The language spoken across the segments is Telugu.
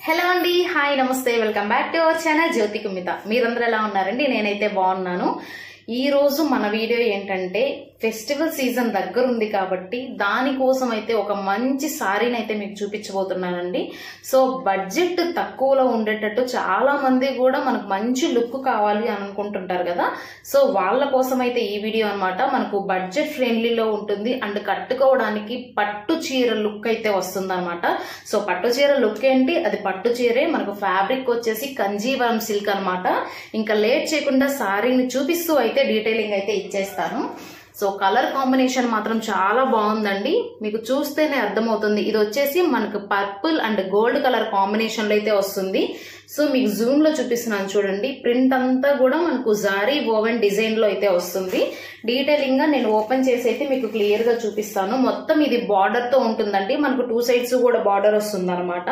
హలో అండి, హాయ్, నమస్తే, welcome back to our channel Jyothi Kumitha. మీరందరూ ఎలా ఉన్నారండి? నేనైతే బాగున్నాను. ఈ రోజు మన వీడియో ఏంటంటే ఫెస్టివల్ సీజన్ దగ్గర ఉంది కాబట్టి దానికోసం అయితే ఒక మంచి సారీని అయితే మీకు చూపించబోతున్నానండి. సో బడ్జెట్ తక్కువలో ఉండేటట్టు చాలా మంది కూడా మనకు మంచి లుక్ కావాలి అని అనుకుంటుంటారు కదా. సో వాళ్ళ కోసం అయితే ఈ వీడియో అన్నమాట. మనకు బడ్జెట్ ఫ్రెండ్లీలో ఉంటుంది అండ్ కట్టుకోవడానికి పట్టు చీర లుక్ అయితే వస్తుంది అనమాట. సో పట్టు చీర లుక్ ఏంటి, అది పట్టు చీరే. మనకు ఫ్యాబ్రిక్ వచ్చేసి కంజీవరం సిల్క్ అనమాట. ఇంకా లేట్ చేయకుండా సారీని చూపిస్తూ అయితే డీటెయిలింగ్ అయితే ఇచ్చేస్తాను. సో కలర్ కాంబినేషన్ మాత్రం చాలా బాగుందండి, మీకు చూస్తేనే అర్థమవుతుంది. ఇది వచ్చేసి మనకు purple and gold colour combination లో అయితే వస్తుంది. సో మీకు జూమ్ లో చూపిస్తున్నాను చూడండి. ప్రింట్ అంతా కూడా మనకు జారీ ఓవెన్ డిజైన్ లో అయితే వస్తుంది. డీటెయిలింగ్ గా నేను ఓపెన్ చేసి అయితే మీకు క్లియర్ గా చూపిస్తాను. మొత్తం ఇది బార్డర్ తో ఉంటుందండి. మనకు 2 సైడ్స్ కూడా బార్డర్ వస్తుంది అనమాట.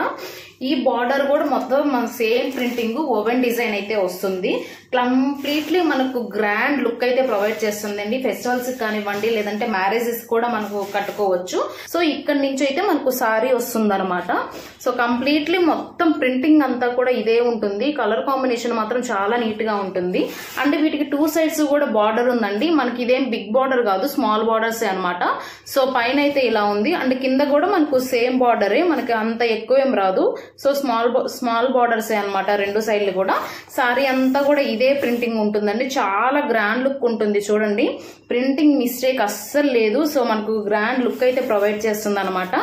ఈ బార్డర్ కూడా మొత్తం మన సేమ్ ప్రింటింగ్ ఓవెన్ డిజైన్ అయితే వస్తుంది. కంప్లీట్లీ మనకు గ్రాండ్ లుక్ అయితే ప్రొవైడ్ చేస్తుందండి. ఫెస్టివల్స్ కానివ్వండి, లేదంటే మ్యారేజెస్ కూడా మనకు కట్టుకోవచ్చు. సో ఇక్కడ నుంచి అయితే మనకు సారీ వస్తుంది అనమాట. సో కంప్లీట్లీ మొత్తం ప్రింటింగ్ అంతా కూడా ఇదే ఉంటుంది. కలర్ కాంబినేషన్ మాత్రం చాలా నీట్ గా ఉంటుంది. అండ్ వీటికి 2 సైడ్స్ కూడా బార్డర్ ఉందండి. మనకి ఇదేం బిగ్ బార్డర్ కాదు, స్మాల్ బార్డర్స్ అనమాట. సో పైన అయితే ఇలా ఉంది అండ్ కింద కూడా మనకు సేమ్ బార్డరే, మనకి అంత ఎక్కువేం రాదు. సో స్మాల్ బార్డర్స్ అనమాట 2 సైడ్లు కూడా. సారీ అంతా కూడా ఇదే ప్రింటింగ్ ఉంటుందండి. చాలా గ్రాండ్ లుక్ ఉంటుంది చూడండి. ప్రింటింగ్ మిస్టేక్ అస్సలు లేదు. సో మనకు గ్రాండ్ లుక్ అయితే ప్రొవైడ్ చేస్తుంది అనమాట.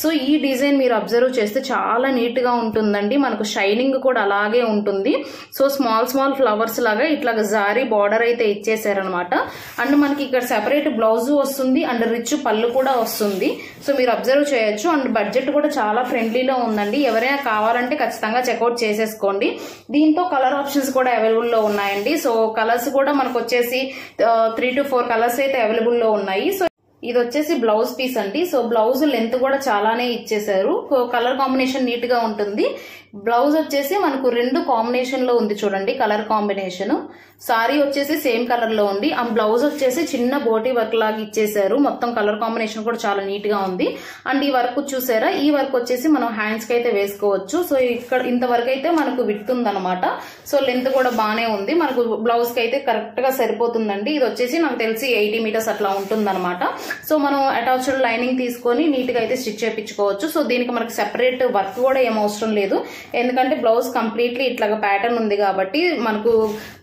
సో ఈ డిజైన్ మీరు అబ్జర్వ్ చేస్తే చాలా నీట్ గా ఉంటుందండి. మనకు షైనింగ్ కూడా అలాగే ఉంటుంది. సో స్మాల్ ఫ్లవర్స్ లాగా ఇట్లాగా జారీ బార్డర్ అయితే ఇచ్చేసారనమాట. అండ్ మనకి ఇక్కడ సెపరేట్ బ్లౌజ్ వస్తుంది అండ్ రిచ్ పళ్ళు కూడా వస్తుంది. సో మీరు అబ్జర్వ్ చేయొచ్చు. అండ్ బడ్జెట్ కూడా చాలా ఫ్రెండ్లీలో ఉందండి. ఎవరైనా కావాలంటే ఖచ్చితంగా చెక్అవుట్ చేసేసుకోండి. దీంతో కలర్ ఆప్షన్స్ కూడా అవైలబుల్ లో ఉన్నాయండి. సో కలర్స్ కూడా మనకు వచ్చేసి 3 to 4 కలర్స్ అయితే అవైలబుల్ లో ఉన్నాయి. సో ఇది వచ్చేసి బ్లౌజ్ పీస్ అండి. సో బ్లౌజ్ లెంత్ కూడా చాలానే ఇచ్చేసారు. కలర్ కాంబినేషన్ నీట్ గా ఉంటుంది. బ్లౌజ్ వచ్చేసి మనకు 2 కాంబినేషన్ లో ఉంది చూడండి. కలర్ కాంబినేషన్ సారీ వచ్చేసి సేమ్ కలర్ లో ఉంది. ఆ బ్లౌజ్ వచ్చేసి చిన్న బోటీ వర్క్ లాగా ఇచ్చేసారు. మొత్తం కలర్ కాంబినేషన్ కూడా చాలా నీట్ గా ఉంది. అండ్ ఈ వర్క్ చూసారా, ఈ వర్క్ వచ్చేసి మనం హ్యాండ్స్ కి అయితే వేసుకోవచ్చు. సో ఇక్కడ ఇంతవరకు అయితే మనకు విడ్త్ ఉందన్నమాట. సో లెంత్ కూడా బానే ఉంది. మనకు బ్లౌజ్ కి అయితే కరెక్ట్ గా సరిపోతుందండి. ఇది వచ్చేసి నాకు తెలిసి 80 మీటర్స్ అట్లా ఉంటుందన్నమాట. సో మనం అటాచ్డ్ లైనింగ్ తీసుకొని నీట్ గా అయితే స్టిచ్ చేయించుకోవచ్చు. సో దీనికి మనకు సెపరేట్ వర్క్ కూడా ఏం అవసరం లేదు. ఎందుకంటే బ్లౌజ్ కంప్లీట్లీ ఇట్లాగా ప్యాటర్న్ ఉంది కాబట్టి మనకు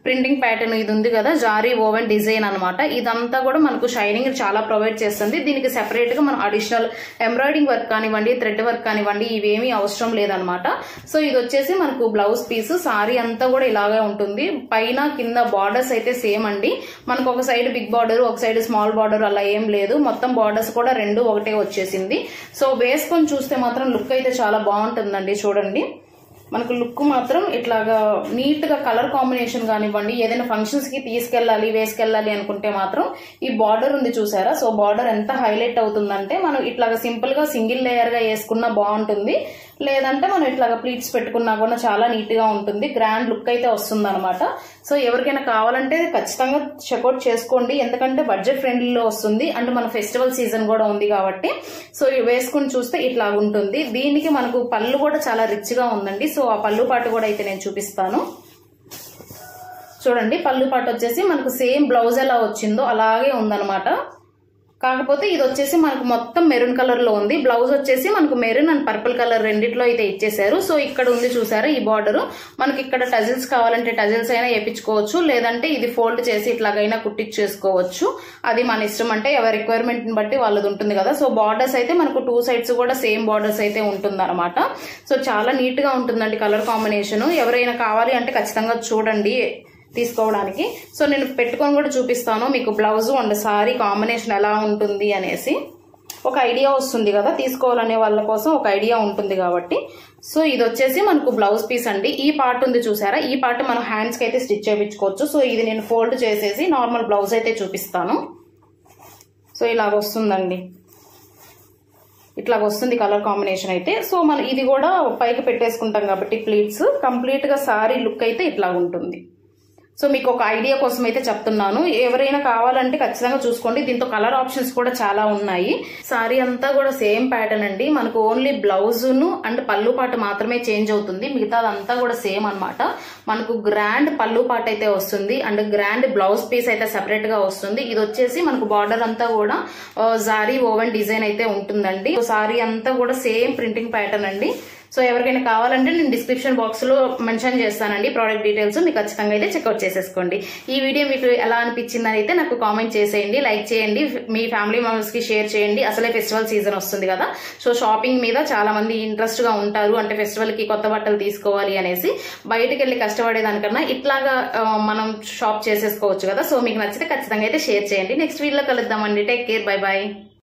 ప్రింటింగ్ ప్యాటర్న్ ఇది ఉంది కదా, జారీ ఓవెన్ డిజైన్ అనమాట. ఇదంతా కూడా మనకు షైనింగ్ చాలా ప్రొవైడ్ చేస్తుంది. దీనికి సెపరేట్ గా మనం అడిషనల్ ఎంబ్రాయిడింగ్ వర్క్ కానివ్వండి, థ్రెడ్ వర్క్ కానివ్వండి, ఇవేమీ అవసరం లేదనమాట. సో ఇది వచ్చేసి మనకు బ్లౌజ్ పీస్. సారీ అంతా కూడా ఇలాగే ఉంటుంది. పైన కింద బార్డర్స్ అయితే సేమ్ అండి. మనకు ఒక సైడ్ బిగ్ బార్డర్, ఒక సైడ్ స్మాల్ బార్డర్ అలా ఏం లేదు. మొత్తం బార్డర్స్ కూడా 2 ఒకటే వచ్చేసింది. సో వేసుకొని చూస్తే మాత్రం లుక్ అయితే చాలా బాగుంటుందండి. చూడండి మనకు లుక్ మాత్రం ఇట్లాగా నీట్ గా కలర్ కాంబినేషన్ కానివ్వండి, ఏదైనా ఫంక్షన్స్ కి తీసుకెళ్లాలి వేసుకెళ్లాలి అనుకుంటే మాత్రం ఈ బార్డర్ ఉంది చూసారా. సో బార్డర్ ఎంత హైలైట్ అవుతుందంటే మనం ఇట్లాగా సింపుల్ గా సింగిల్ లేయర్ గా వేసుకున్నా బాగుంటుంది. లేదంటే మనం ఇట్లాగా ప్లీట్స్ పెట్టుకున్నా కూడా చాలా నీట్ గా ఉంటుంది. గ్రాండ్ లుక్ అయితే వస్తుంది అనమాట. సో ఎవరికైనా కావాలంటే ఖచ్చితంగా చెక్అవుట్ చేసుకోండి. ఎందుకంటే బడ్జెట్ ఫ్రెండ్లీలో వస్తుంది అండ్ మన ఫెస్టివల్ సీజన్ కూడా ఉంది కాబట్టి. సో వేసుకుని చూస్తే ఇట్లా ఉంటుంది. దీనికి మనకు పళ్ళు కూడా చాలా రిచ్ గా ఉందండి. సో ఆ పళ్ళు పాటు కూడా అయితే నేను చూపిస్తాను చూడండి. పళ్ళు పాటు వచ్చేసి మనకు సేమ్ బ్లౌజ్ ఎలా వచ్చిందో అలాగే ఉందన్నమాట. కాకపోతే ఇది వచ్చేసి మనకు మొత్తం మెరూన్ కలర్ లో ఉంది. బ్లౌజ్ వచ్చేసి మనకు మెరూన్ అండ్ పర్పుల్ కలర్ రెండిట్లో అయితే ఇచ్చేసారు. సో ఇక్కడ ఉంది చూసారా ఈ బార్డర్. మనకి ఇక్కడ టజిల్స్ కావాలంటే టజిల్స్ అయినా వేయించుకోవచ్చు, లేదంటే ఇది ఫోల్డ్ చేసి ఇట్లాగైనా కుట్టించేసుకోవచ్చు. అది మన ఇష్టం, అంటే ఎవరి రిక్వైర్మెంట్ ని బట్టి వాళ్ళది ఉంటుంది కదా. సో బార్డర్స్ అయితే మనకు 2 సైడ్స్ కూడా సేమ్ బార్డర్స్ అయితే ఉంటుంది అనమాట. సో చాలా నీట్ గా ఉంటుందండి కలర్ కాంబినేషన్. ఎవరైనా కావాలి అంటే ఖచ్చితంగా చూడండి తీసుకోవడానికి. సో నేను పెట్టుకొని కూడా చూపిస్తాను మీకు బ్లౌజ్ అండ్ సారీ కాంబినేషన్ ఎలా ఉంటుంది అనేసి ఒక ఐడియా వస్తుంది కదా. తీసుకోవాలనే వాళ్ళ కోసం ఒక ఐడియా ఉంటుంది కాబట్టి. సో ఇది వచ్చేసి మనకు బ్లౌజ్ పీస్ అండి. ఈ పార్ట్ ఉంది చూసారా, ఈ పార్ట్ మనం హ్యాండ్స్ కి అయితే స్టిచ్ చేయించుకోవచ్చు. సో ఇది నేను ఫోల్డ్ చేసేసి నార్మల్ బ్లౌజ్ అయితే చూపిస్తాను. సో ఇలాగ వస్తుందండి, ఇట్లాగ వస్తుంది కలర్ కాంబినేషన్ అయితే. సో మనం ఇది కూడా పైకి పెట్టేసుకుంటాం కాబట్టి ప్లీట్స్ కంప్లీట్ గా సారీ లుక్ అయితే ఇట్లా ఉంటుంది. సో మీకు ఒక ఐడియా కోసం అయితే చెప్తున్నాను. ఎవరైనా కావాలంటే ఖచ్చితంగా చూసుకోండి. దీంతో కలర్ ఆప్షన్స్ కూడా చాలా ఉన్నాయి. సారీ అంతా కూడా సేమ్ ప్యాటర్న్ అండి. మనకు ఓన్లీ బ్లౌజ్ ను అండ్ పళ్ళు పాట మాత్రమే చేంజ్ అవుతుంది. మిగతాదంతా కూడా సేమ్ అన్నమాట. మనకు గ్రాండ్ పళ్ళు పాట అయితే వస్తుంది అండ్ గ్రాండ్ బ్లౌజ్ పీస్ అయితే సెపరేట్ గా వస్తుంది. ఇది వచ్చేసి మనకు బార్డర్ అంతా కూడా జారీ ఓవెన్ డిజైన్ అయితే ఉంటుందండి. సారీ అంతా కూడా సేమ్ ప్రింటింగ్ ప్యాటర్న్ అండి. సో ఎవరికైనా కావాలంటే నేను డిస్క్రిప్షన్ బాక్స్ లో మెన్షన్ చేస్తానండి ప్రోడక్ట్ డీటెయిల్స్. మీకు ఖచ్చితంగా అయితే చెక్అవుట్ చేసేసుకోండి. ఈ వీడియో మీకు ఎలా అనిపించిందని అయితే నాకు కామెంట్ చేసేయండి, లైక్ చేయండి, మీ ఫ్యామిలీ మెంబర్స్ కి షేర్ చేయండి. అసలే ఫెస్టివల్ సీజన్ వస్తుంది కదా, సో షాపింగ్ మీద చాలా మంది ఇంట్రెస్ట్ గా ఉంటారు. అంటే ఫెస్టివల్ కి కొత్త బట్టలు తీసుకోవాలి అనేసి బయటకు వెళ్లి కష్టపడేదానికన్నా ఇట్లాగా మనం షాప్ చేసేసుకోవచ్చు కదా. సో మీకు నచ్చితే ఖచ్చితంగా అయితే షేర్ చేయండి. నెక్స్ట్ వీడియోలో కలుద్దామండి. Take care, bye bye.